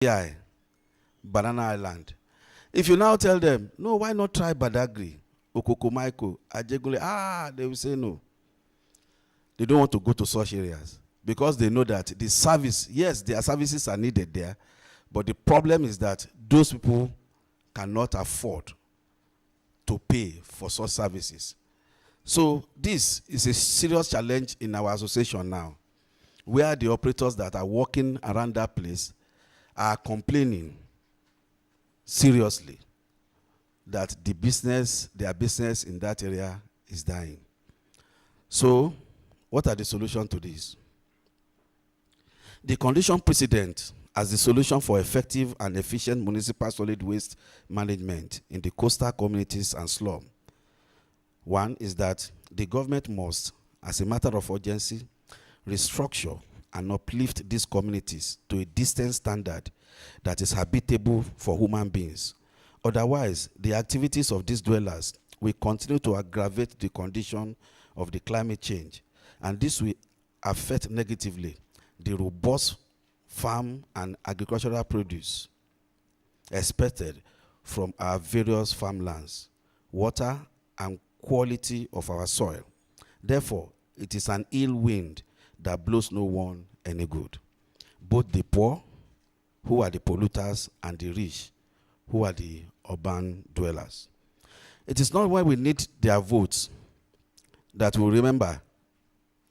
Yeah, Banana Island. If you now tell them, no, why not try Badagry, Okokomaiko, Ajegule, they will say no. They don't want to go to such areas because they know that the service, yes, their services are needed there, but the problem is that those people cannot afford to pay for such services. So this is a serious challenge in our association now, where the operators that are working around that place are complaining seriously that their business in that area is dying. So, what are the solutions to this? The condition precedent as the solution for effective and efficient municipal solid waste management in the coastal communities and slum. One is that the government must, as a matter of urgency, restructure and uplift these communities to a decent standard that is habitable for human beings. Otherwise, the activities of these dwellers will continue to aggravate the condition of the climate change, and this will affect negatively the robust farm and agricultural produce expected from our various farmlands, water, and quality of our soil. Therefore, it is an ill wind that blows no one any good. Both the poor, who are the polluters, and the rich, who are the urban dwellers. It is not when we need their votes that we remember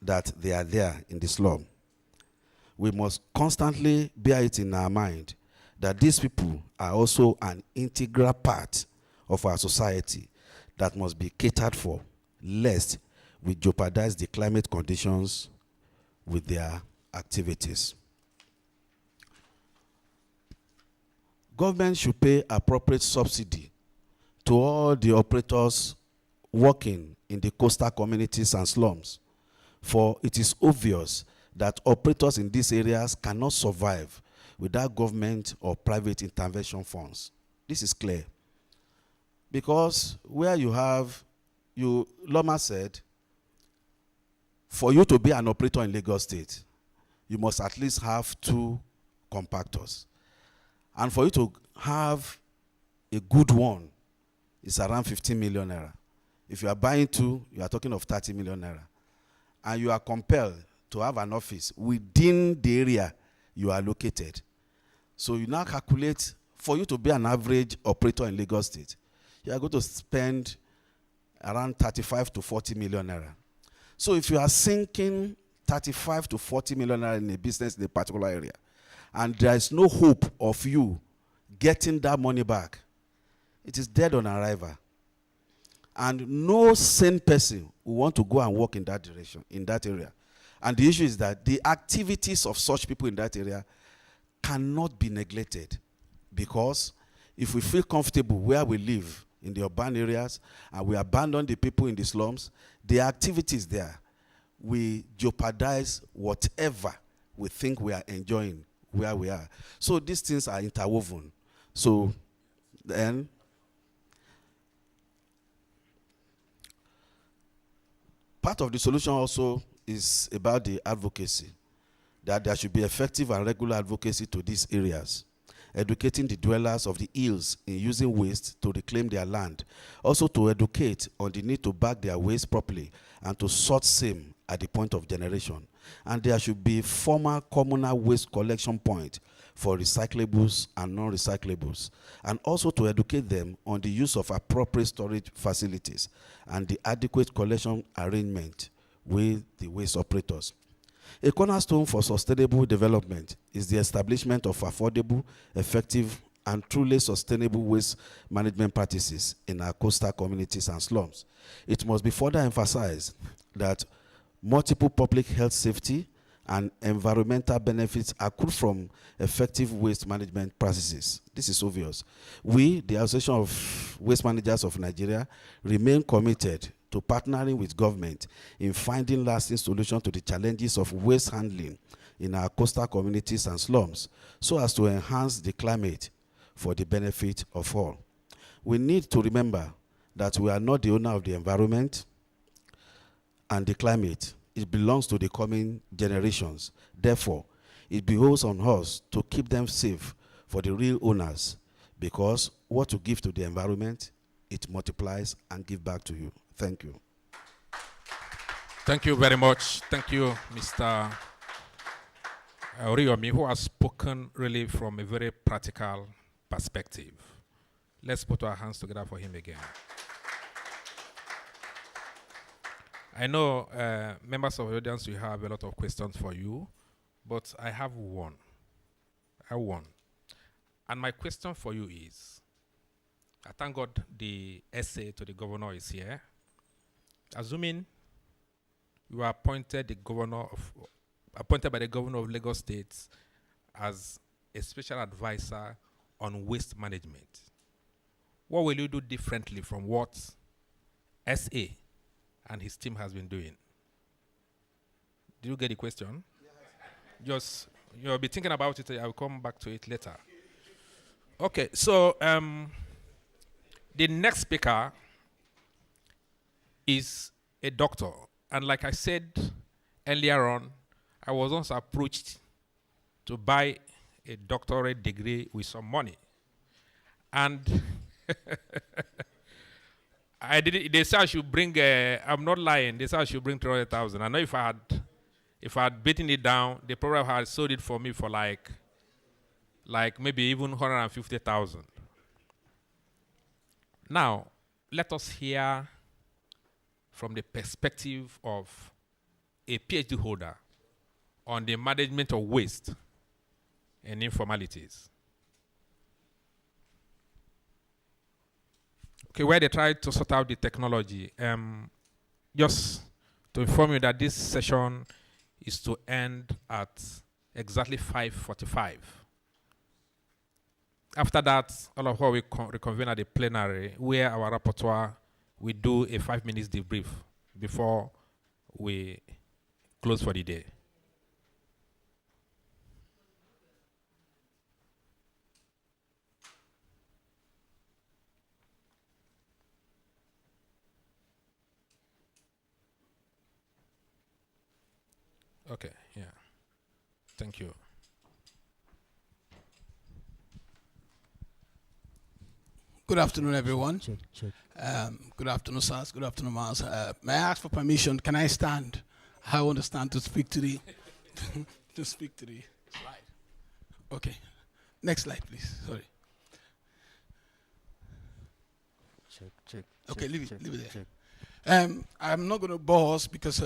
that they are there in the slum. We must constantly bear it in our mind that these people are also an integral part of our society that must be catered for, lest we jeopardize the climate conditions with their activities. Government should pay appropriate subsidy to all the operators working in the coastal communities and slums, for it is obvious that operators in these areas cannot survive without government or private intervention funds. This is clear. Because where LAWMA said, for you to be an operator in Lagos State, you must at least have 2 compactors. And for you to have a good one, it's around 15 million naira. If you are buying 2, you are talking of 30 million naira. And you are compelled to have an office within the area you are located. So you now calculate, for you to be an average operator in Lagos State, you are going to spend around 35 to 40 million naira. So if you are sinking 35 to 40 million naira in a business in a particular area, and there is no hope of you getting that money back, it is dead on arrival. And no sane person will want to go and work in that direction, in that area. And the issue is that the activities of such people in that area cannot be neglected, because if we feel comfortable where we live in the urban areas and we abandon the people in the slums, the activities there will jeopardize whatever we think we are enjoying where we are. So these things are interwoven. So then, part of the solution also is about the advocacy, that there should be effective and regular advocacy to these areas, educating the dwellers of the hills in using waste to reclaim their land, also to educate on the need to bag their waste properly and to sort same at the point of generation. And there should be formal communal waste collection point for recyclables and non-recyclables, and also to educate them on the use of appropriate storage facilities and the adequate collection arrangement with the waste operators. A cornerstone for sustainable development is the establishment of affordable, effective, and truly sustainable waste management practices in our coastal communities and slums. It must be further emphasized that multiple public health safety and environmental benefits accrue from effective waste management practices. This is obvious. We, the Association of Waste Managers of Nigeria, remain committed to partnering with government in finding lasting solutions to the challenges of waste handling in our coastal communities and slums, so as to enhance the climate for the benefit of all. We need to remember that we are not the owner of the environment and the climate. It belongs to the coming generations. Therefore, it behoves on us to keep them safe for the real owners, because what you give to the environment, it multiplies and give back to you. Thank you. Thank you very much. Thank you, Mr. Oriyomi, who has spoken really from a very practical perspective. Let's put our hands together for him again. I know members of the audience will have a lot of questions for you, but I have one. And my question for you is, I thank God the essay to the governor is here. Assuming you are appointed by the governor of Lagos State as a special advisor on waste management, what will you do differently from what SA and his team has been doing? Did you get the question? Yes. Just, you'll be thinking about it. I'll come back to it later. Okay, so the next speaker is a doctor. And like I said earlier on, I was once approached to buy a doctorate degree with some money. And I did it. They said I should bring, I'm not lying, they said I should bring 300,000. I know if I had beaten it down, they probably had sold it for me for like maybe even 150,000. Now, let us hear from the perspective of a PhD holder on the management of waste and informalities. Okay, where they tried to sort out the technology. Just to inform you that this session is to end at exactly 5:45. After that, all of us will reconvene at the plenary where our rapporteur will do a 5 minutes debrief before we close for the day. Okay, yeah. Thank you. Good afternoon, everyone. Check. Good afternoon, sirs. Good afternoon, Miles. May I ask for permission? Can I stand? I want to stand to speak to the to speak to the slide. Okay. Next slide, please. Sorry. Check. Okay, leave it there. Check. I'm not going to bore us because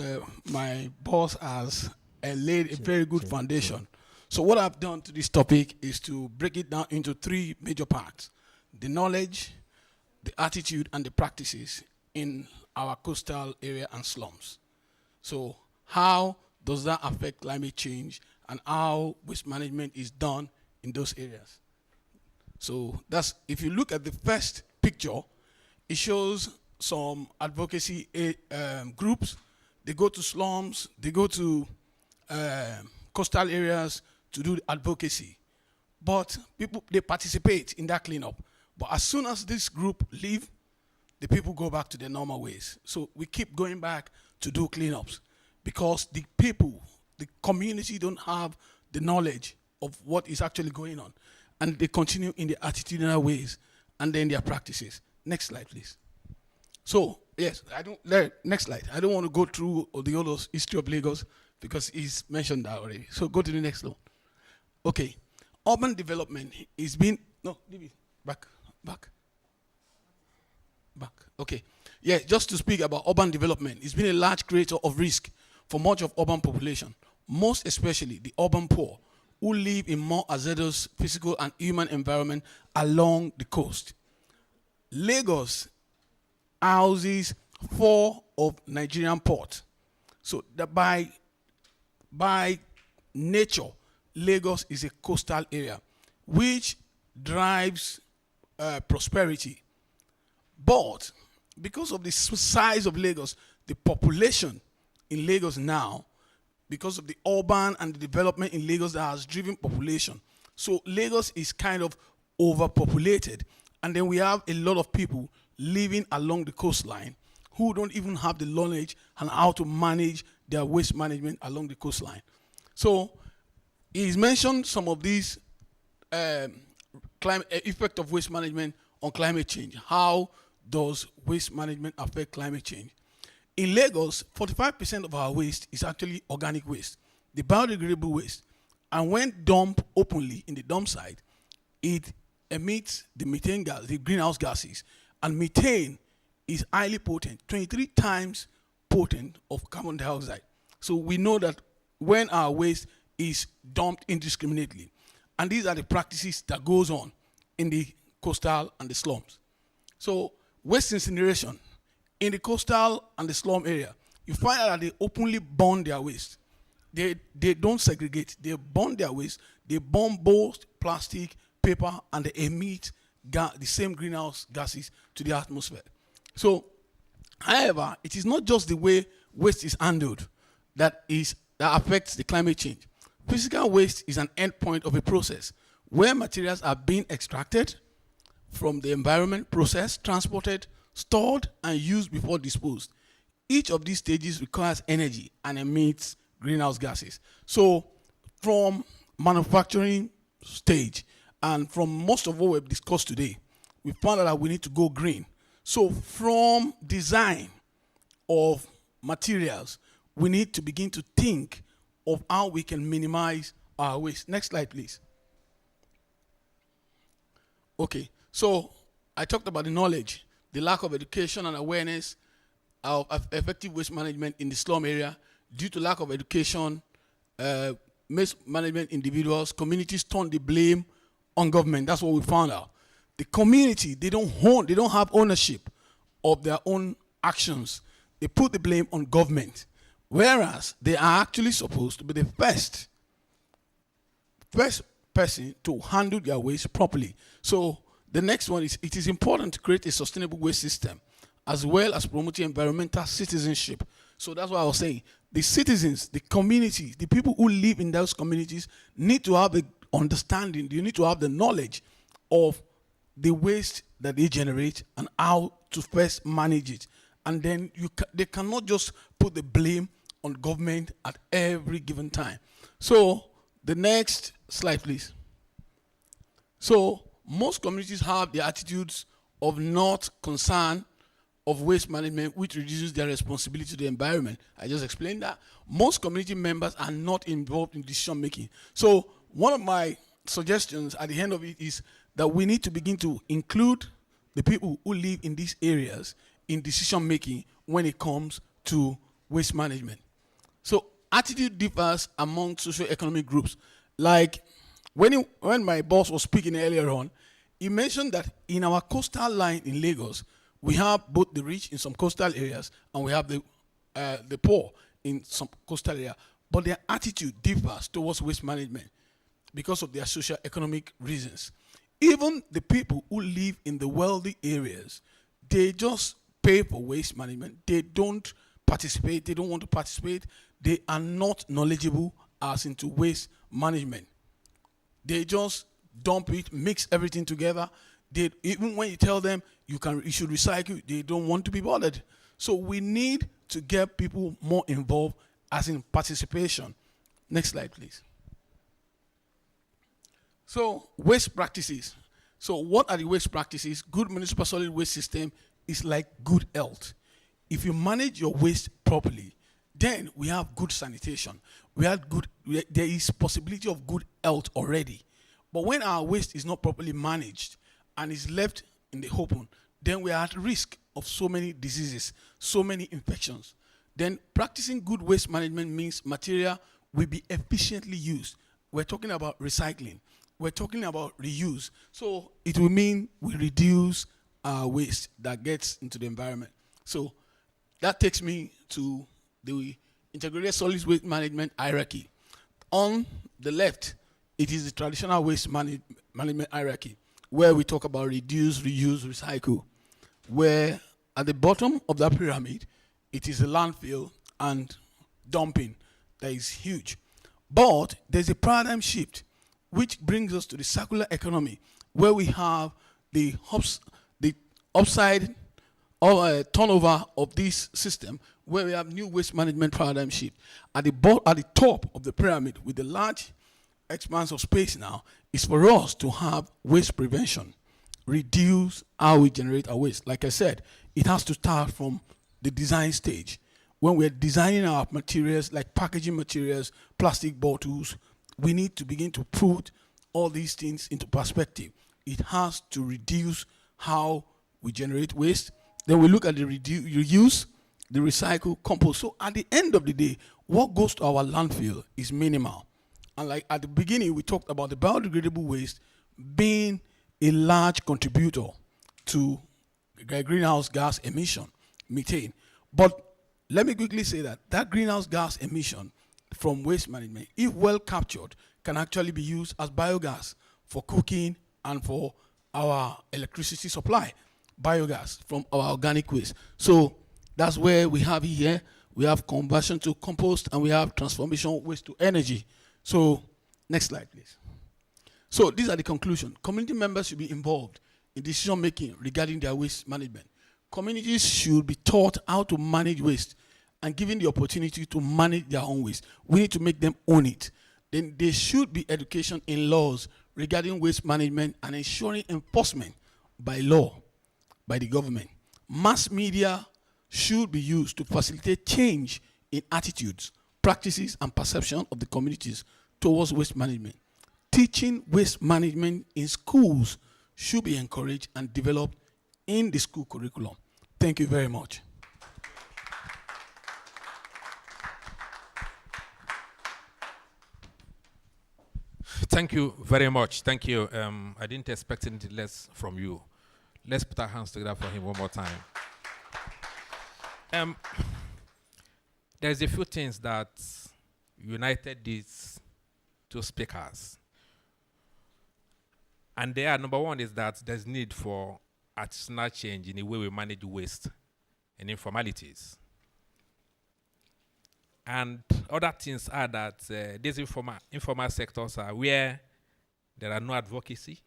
my boss has laid a very good foundation. So what I've done to this topic is to break it down into 3 major parts: the knowledge, the attitude, and the practices in our coastal area and slums. So how does that affect climate change and how waste management is done in those areas? So that's, if you look at the first picture, it shows some advocacy groups. They go to slums, they go to coastal areas to do advocacy. But people, they participate in that cleanup. But as soon as this group leave, the people go back to their normal ways. So we keep going back to do cleanups because the people, the community don't have the knowledge of what is actually going on. And they continue in their attitudinal ways and then their practices. Next slide, please. So, yes, next slide. I don't want to go through the whole history of Lagos because he's mentioned that already. So go to the next one. Okay. Urban development is being, no, leave it, back. Okay. Yeah, just to speak about urban development, it's been a large creator of risk for much of urban population, most especially the urban poor, who live in more hazardous physical and human environment along the coast. Lagos houses 4 of Nigerian ports. So that by nature, Lagos is a coastal area, which drives prosperity. But because of the size of Lagos, the population in Lagos now, because of the urban and the development in Lagos that has driven population, so Lagos is kind of overpopulated. And then we have a lot of people living along the coastline who don't even have the knowledge on how to manage their waste management along the coastline. So he's mentioned some of these effect of waste management on climate change. How does waste management affect climate change? In Lagos, 45% of our waste is actually organic waste, the biodegradable waste. And when dumped openly in the dump site, it emits the methane gas, the greenhouse gases. And methane is highly potent, 23 times potent of carbon dioxide. So we know that when our waste is dumped indiscriminately, and these are the practices that goes on in the coastal and the slums. So waste incineration in the coastal and the slum area, you find out that they openly burn their waste. They don't segregate. They burn their waste. They burn both plastic, paper, and they emit the same greenhouse gases to the atmosphere. So, however, it is not just the way waste is handled that affects the climate change. Physical waste is an endpoint of a process where materials are being extracted from the environment, processed, transported, stored, and used before disposed. Each of these stages requires energy and emits greenhouse gases. So from manufacturing stage and from most of what we've discussed today, we found out that we need to go green. So from design of materials, we need to begin to think of how we can minimize our waste. Next slide, please. Okay, so I talked about the knowledge, the lack of education and awareness of effective waste management in the slum area. Due to lack of education, waste management individuals, communities turn the blame on government. That's what we found out. The community, they don't have ownership of their own actions. They put the blame on government, whereas they are actually supposed to be the first person to handle their waste properly. So the next one is, it is important to create a sustainable waste system as well as promoting environmental citizenship. So that's what I was saying. The citizens, the community, the people who live in those communities need to have the understanding, you need to have the knowledge of the waste that they generate and how to first manage it. And then they cannot just put the blame on government at every given time. So the next slide, please. So most communities have the attitudes of not concern of waste management, which reduces their responsibility to the environment. I just explained that. Most community members are not involved in decision making. So one of my suggestions at the end of it is that we need to begin to include the people who live in these areas in decision making when it comes to waste management. So attitude differs among socio-economic groups. Like when my boss was speaking earlier on, he mentioned that in our coastal line in Lagos, we have both the rich in some coastal areas and we have the poor in some coastal area. But their attitude differs towards waste management because of their socio-economic reasons. Even the people who live in the wealthy areas, they just pay for waste management. They don't participate. They don't want to participate. They are not knowledgeable as into waste management. They just dump it, mix everything together. Even when you tell them you should recycle, they don't want to be bothered. So we need to get people more involved as in participation. Next slide, please. So waste practices. So what are the waste practices? Good municipal solid waste system is like good health. If you manage your waste properly, then we have good sanitation. There is possibility of good health already. But when our waste is not properly managed and is left in the open, then we are at risk of so many diseases, so many infections. Then practicing good waste management means material will be efficiently used. We're talking about recycling. We're talking about reuse. So it will mean we reduce our waste that gets into the environment. So that takes me to the integrated solid waste management hierarchy. On the left, it is the traditional waste management hierarchy, where we talk about reduce, reuse, recycle, where at the bottom of that pyramid, it is the landfill and dumping that is huge. But there's a paradigm shift, which brings us to the circular economy, where we have the upside turnover of this system, where we have new waste management paradigm shift. At the top of the pyramid, with the large expanse of space now, is for us to have waste prevention, reduce how we generate our waste. Like I said, it has to start from the design stage. When we're designing our materials, like packaging materials, plastic bottles, we need to begin to put all these things into perspective. It has to reduce how we generate waste. Then we look at the reuse, the recycle, compost. So at the end of the day, what goes to our landfill is minimal. And like at the beginning, we talked about the biodegradable waste being a large contributor to greenhouse gas emission, methane. But let me quickly say that greenhouse gas emission from waste management, if well captured, can actually be used as biogas for cooking and for our electricity supply, biogas from our organic waste. So that's where we have here, we have conversion to compost and we have transformation waste to energy. So next slide, please. So these are the conclusions. Community members should be involved in decision making regarding their waste management. Communities should be taught how to manage waste and given the opportunity to manage their own waste. We need to make them own it. Then there should be education in laws regarding waste management and ensuring enforcement by law, by the government. Mass media should be used to facilitate change in attitudes, practices, and perception of the communities towards waste management. Teaching waste management in schools should be encouraged and developed in the school curriculum. Thank you very much. Thank you very much. Thank you. I didn't expect anything less from you. Let's put our hands together for him one more time. There's a few things that united these two speakers. And there, number one is that there's need for artisanal change in the way we manage waste and informalities. And other things are that these informal sectors are where there are no advocacy,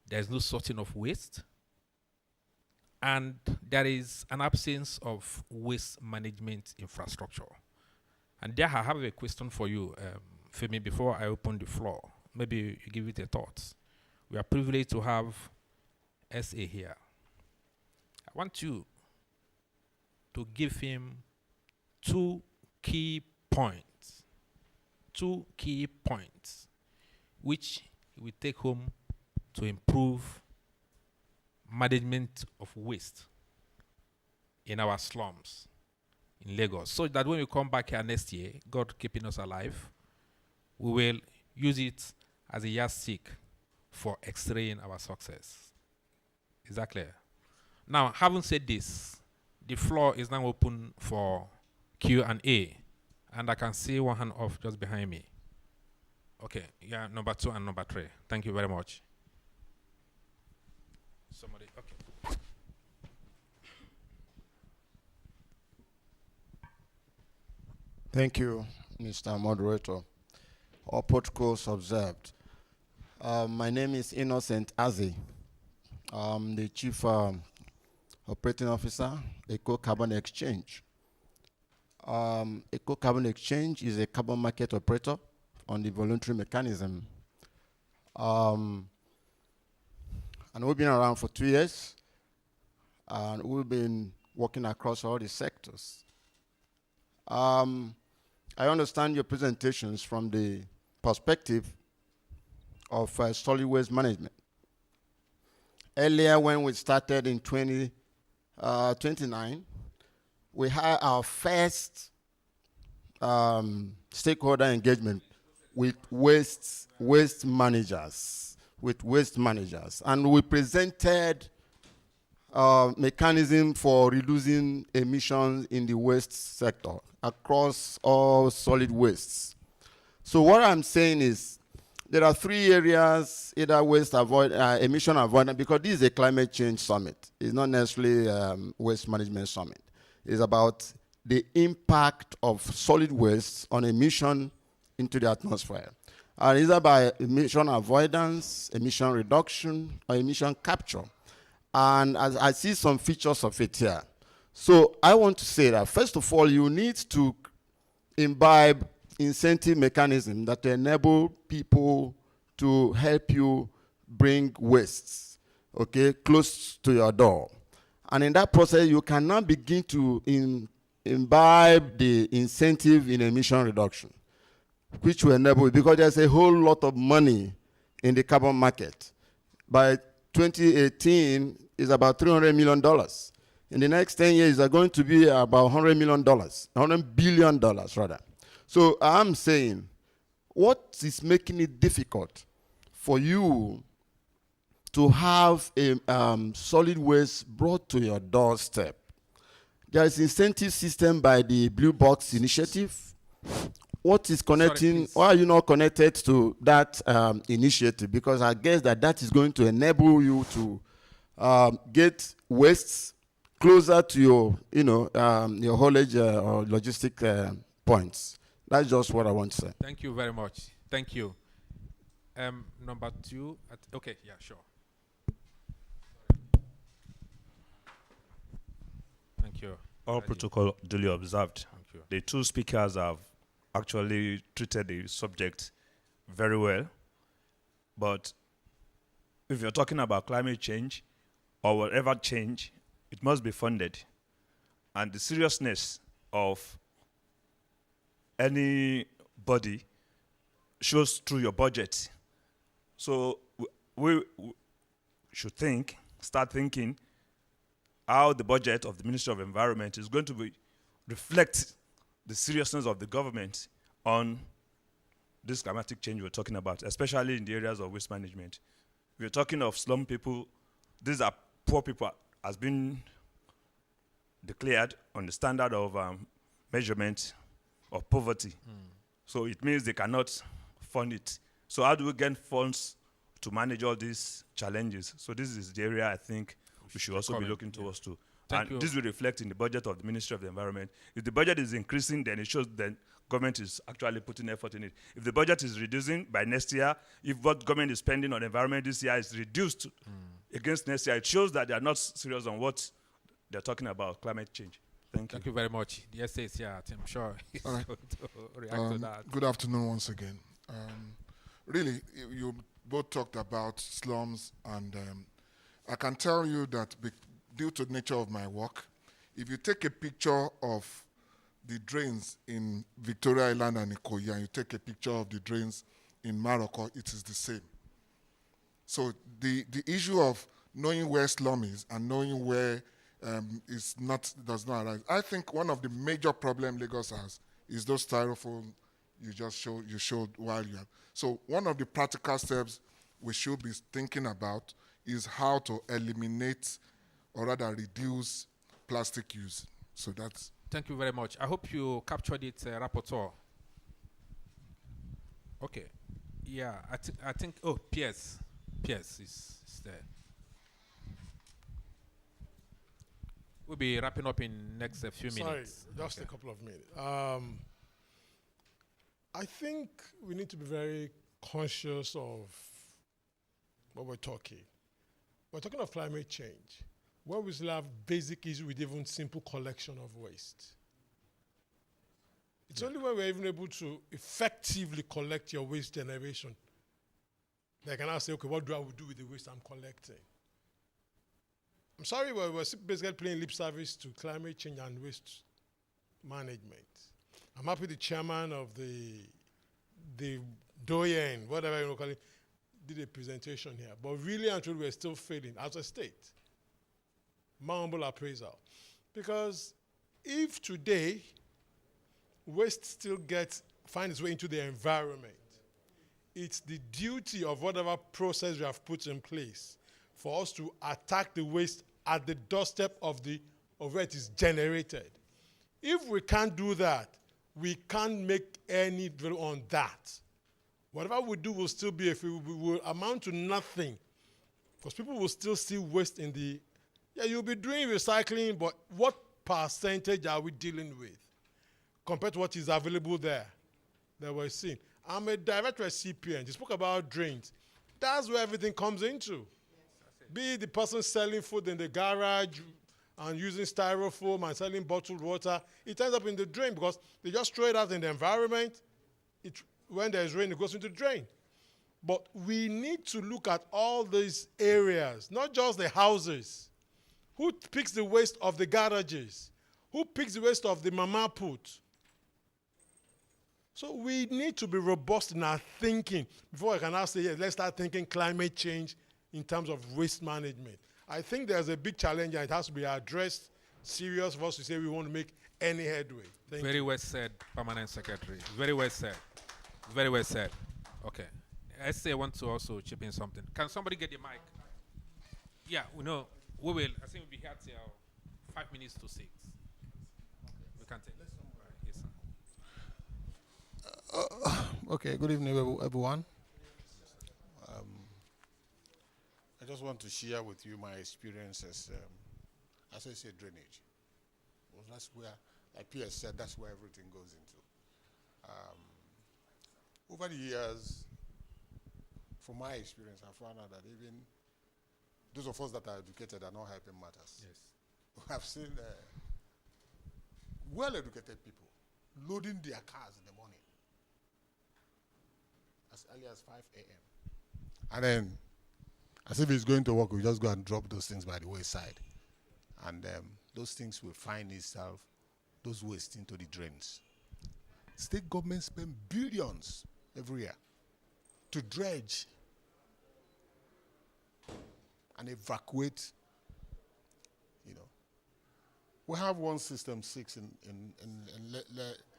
there's no sorting of waste, and there is an absence of waste management infrastructure. And there I have a question for you, Femi, before I open the floor. Maybe you give it a thought. We are privileged to have SA here. I want you to give him two key points, which we take home to improve management of waste in our slums in Lagos, so that when we come back here next year, God keeping us alive, we will use it as a yardstick for x-raying our success. Is that clear? Now, having said this, the floor is now open for Q&A, and I can see one hand off just behind me. Okay, yeah, number 2 and number 3. Thank you very much. Somebody, okay. Thank you, Mr. Moderator. All protocols observed. My name is Innocent Azi. I'm the Chief Operating Officer, Eco Carbon Exchange. Eco Carbon Exchange is a carbon market operator on the voluntary mechanism. And we've been around for 2 years, and we've been working across all the sectors. I understand your presentations from the perspective of solid waste management. Earlier, when we started in 2009, we had our first stakeholder engagement with waste managers, and we presented mechanism for reducing emissions in the waste sector across all solid wastes. So what I'm saying is there are 3 areas, either waste emission avoidance, because this is a climate change summit. It's not necessarily waste management summit. It's about the impact of solid waste on emission into the atmosphere. And either by emission avoidance, emission reduction, or emission capture. And as I see some features of it here. So I want to say that, first of all, you need to imbibe incentive mechanism that enable people to help you bring wastes, okay, close to your door. And in that process, you can now begin to imbibe the incentive in emission reduction, which will enable, because there's a whole lot of money in the carbon market. By 2018, it's about $300 million. In the next 10 years, it's going to be about $100 million, $100 billion rather. So I'm saying, what is making it difficult for you to have a solid waste brought to your doorstep? There is incentive system by the Blue Box Initiative. What is connecting? Why are you not connected to that initiative? Because I guess that is going to enable you to get wastes closer to your, your haulage or logistic points. That's just what I want to say. Thank you very much. Thank you. Number two. Okay, yeah, sure. Thank you. All protocol duly observed. Thank you. The two speakers have actually treated the subject very well. But if you're talking about climate change or whatever change, it must be funded. And the seriousness of any body shows through your budget. So we should start thinking how the budget of the Ministry of Environment is going to reflect the seriousness of the government on this climatic change we're talking about, especially in the areas of waste management. We're talking of slum people. These are poor people, has been declared on the standard of measurement of poverty. So it means they cannot fund it. So how do we get funds to manage all these challenges? So this is the area I think we should also be looking towards too. Thank you. This will reflect in the budget of the Ministry of the Environment. If the budget is increasing, then it shows that government is actually putting effort in it. If the budget is reducing by next year, if what government is spending on environment this year is reduced against next year, it shows that they are not serious on what they're talking about, climate change. Thank you. Thank you very much. The essay is here. I'm sure he's All right. going to react to that. Good afternoon once again. Really, you both talked about slums, and I can tell you that due to the nature of my work, if you take a picture of the drains in Victoria Island and Ikoyi, and you take a picture of the drains in Morocco, it is the same. So the issue of knowing where slum is and knowing where does not arise. I think one of the major problems Lagos has is those styrofoam you showed while you have. So one of the practical steps we should be thinking about is how to eliminate or rather reduce plastic use. So that's. Thank you very much. I hope you captured it, Rapporteur. Okay. Yeah, I think, oh, Pierce is there. We'll be wrapping up in next few minutes. Sorry, just Okay. a couple of minutes. I think we need to be very conscious of what we're talking. We're talking of climate change, where we still have basic issues with even simple collection of waste. It's only when we're even able to effectively collect your waste generation that I can now say, okay, what do I do with the waste I'm collecting? I'm sorry, we're basically playing lip service to climate change and waste management. I'm happy the chairman of the doyen, whatever you want to call it, did a presentation here. But really and truly, we're still failing as a state. My humble appraisal. Because if today waste still finds its way into the environment, it's the duty of whatever process we have put in place for us to attack the waste at the doorstep of where it is generated. If we can't do that, we can't make any drill on that. Whatever we do will still be, we will amount to nothing, because people will still see waste in the, you'll be doing recycling, but what percentage are we dealing with compared to what is available there that we're seeing? I'm a director at CPN. You spoke about drains. That's where everything comes into. Be it the person selling food in the garage and using styrofoam and selling bottled water, it ends up in the drain because they just throw it out in the environment. When there's rain, it goes into the drain. But we need to look at all these areas, not just the houses. Who picks the waste of the garages? Who picks the waste of the mama put? So we need to be robust in our thinking before I can now say, yes, let's start thinking climate change in terms of waste management. I think there's a big challenge and it has to be addressed serious for us to say we want to make any headway. Thank Very you. well said, Permanent Secretary. Very well said. Very well said. Okay. I want to also chip in something. Can somebody get the mic? Yeah, we know. We will. I think we'll be here till 5 minutes to 6. We can take. Yes, sir. Okay, good evening, everyone. I just want to share with you my experiences as I say drainage. Well, that's where, like Pierre said, that's where everything goes into. Over the years, from my experience, I found out that even those of us that are educated are not helping matters. Yes. I've seen well-educated people loading their cars in the morning as early as 5 a.m. And then, as if it's going to work, we just go and drop those things by the wayside. And those things will find itself, those waste into the drains. State governments spend billions every year to dredge and evacuate, you know. We have one System 6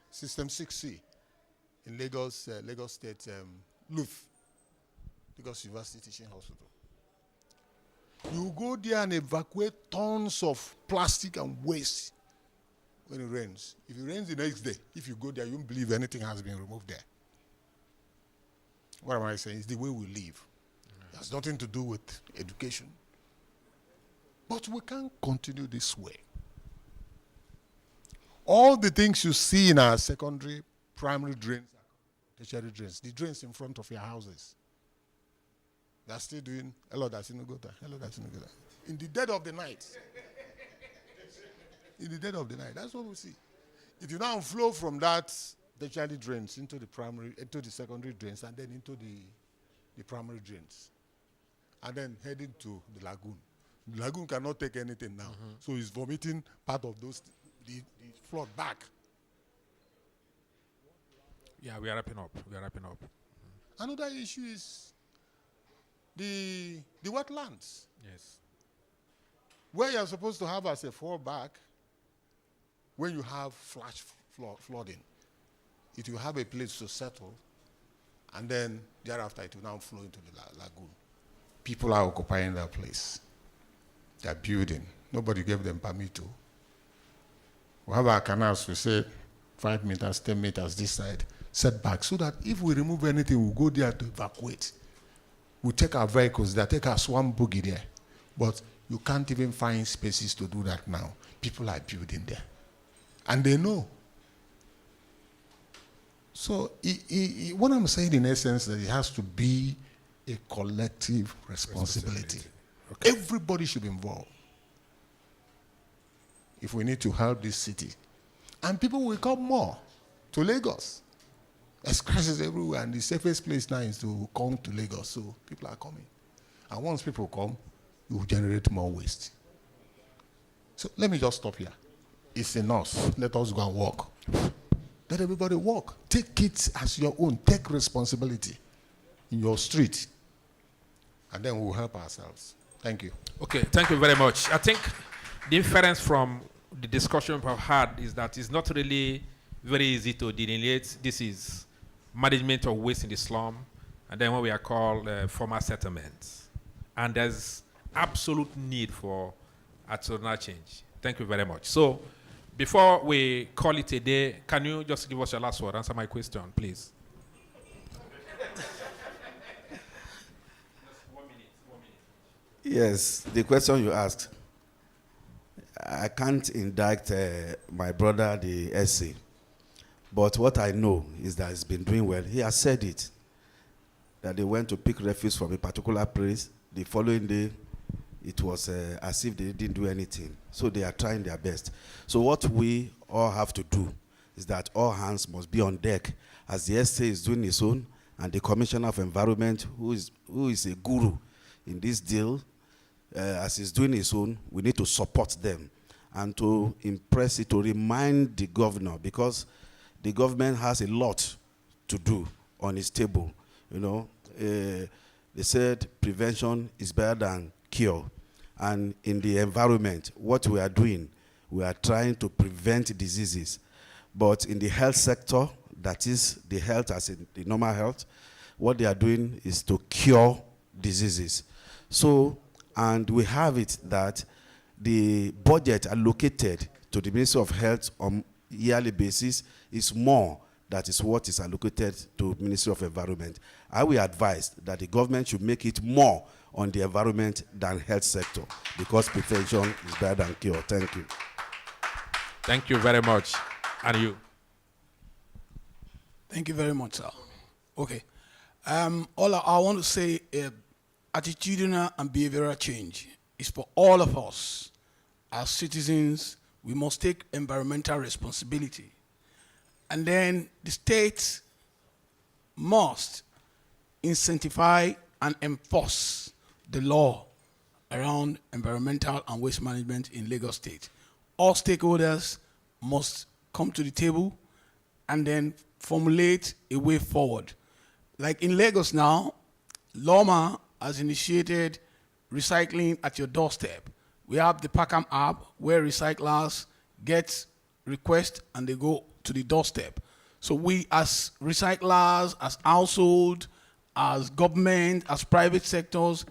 System 6C in Lagos, Lagos State, LUTH, Lagos University Teaching Hospital. You go there and evacuate tons of plastic and waste when it rains. If it rains the next day, if you go there, you won't believe anything has been removed there. What am I saying? It's the way we live. It has nothing to do with education. But we can't continue this way. All the things you see in our secondary, primary drains, tertiary drains, the drains in front of your houses, they're still doing, hello, that's in Ugota, hello, that's in Ugota. In the dead of the night. In the dead of the night. That's what we see. It will now flow from that tertiary drains into the primary, into the secondary drains, and then into the primary drains. And then heading to the lagoon. The lagoon cannot take anything now. So it's vomiting part of those, the flood back. Yeah, we are wrapping up. We are wrapping up. Another issue is the wetlands. Yes. Where you're supposed to have as a fallback when you have flash flooding. It will have a place to settle, and then thereafter it will now flow into the lagoon. People are occupying that place. They're building. Nobody gave them permit to. We have our canals, we say 5 meters, 10 meters this side, setback, so that if we remove anything, we'll go there to evacuate. We take our vehicles there, take our swamp boogie there. But you can't even find spaces to do that now. People are building there. And they know. So what I'm saying in essence that it has to be a collective responsibility. Okay. Everybody should be involved. If we need to help this city. And people will come more to Lagos. There's crisis everywhere, and the safest place now is to come to Lagos, so people are coming. And once people come, you will generate more waste. So let me just stop here. It's enough. Let us go and walk. Let everybody walk. Take it as your own. Take responsibility in your street. And then we'll help ourselves. Thank you. Okay, thank you very much. I think the inference from the discussion we've had is that it's not really very easy to delineate. This is management of waste in the slum, and then what we are called formal settlements. And there's absolute need for attitudinal change. Thank you very much. So, before we call it a day, can you just give us your last word? Answer my question, please. 1 minute. Yes, the question you asked. I can't indict my brother, the essay. But what I know is that he's been doing well. He has said it, that they went to pick refuse from a particular place. The following day, it was as if they didn't do anything. So they are trying their best. So what we all have to do is that all hands must be on deck. As the essay is doing its own, and the Commissioner of Environment, who is a guru in this deal, as he's doing his own, we need to support them and to impress it, to remind the governor, because the government has a lot to do on its table. You know, they said prevention is better than cure. And in the environment, what we are doing, we are trying to prevent diseases. But in the health sector, that is the health as in the normal health, what they are doing is to cure diseases. So, and we have it that the budget allocated to the Ministry of Health on yearly basis is more. That is what is allocated to Ministry of Environment. I will advise that the government should make it more on the environment than health sector, because prevention is better than cure. Thank you. Thank you very much. And you? Thank you very much, sir. Okay. All I want to say, attitudinal and behavioral change is for all of us. As citizens, we must take environmental responsibility. And then the state must incentivize and enforce the law around environmental and waste management in Lagos State. All stakeholders must come to the table and then formulate a way forward. Like in Lagos now, LAWMA has initiated recycling at your doorstep. We have the Packham app where recyclers get requests and they go to the doorstep. So we as recyclers, as household, as government, as private sectors,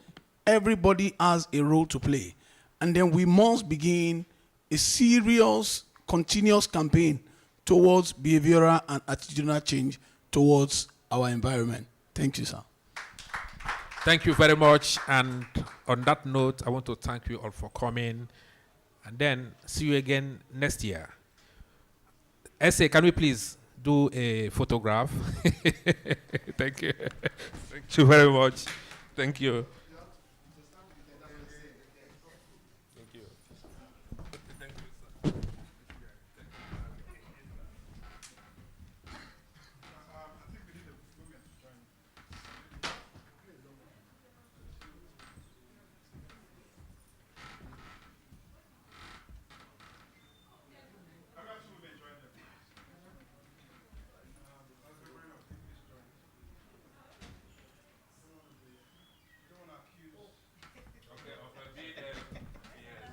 everybody has a role to play. And then we must begin a serious, continuous campaign towards behavioral and attitudinal change towards our environment. Thank you, sir. Thank you very much. And on that note, I want to thank you all for coming. And then see you again next year. Essay, can we please do a photograph? Thank you. Thank you very much. Thank you.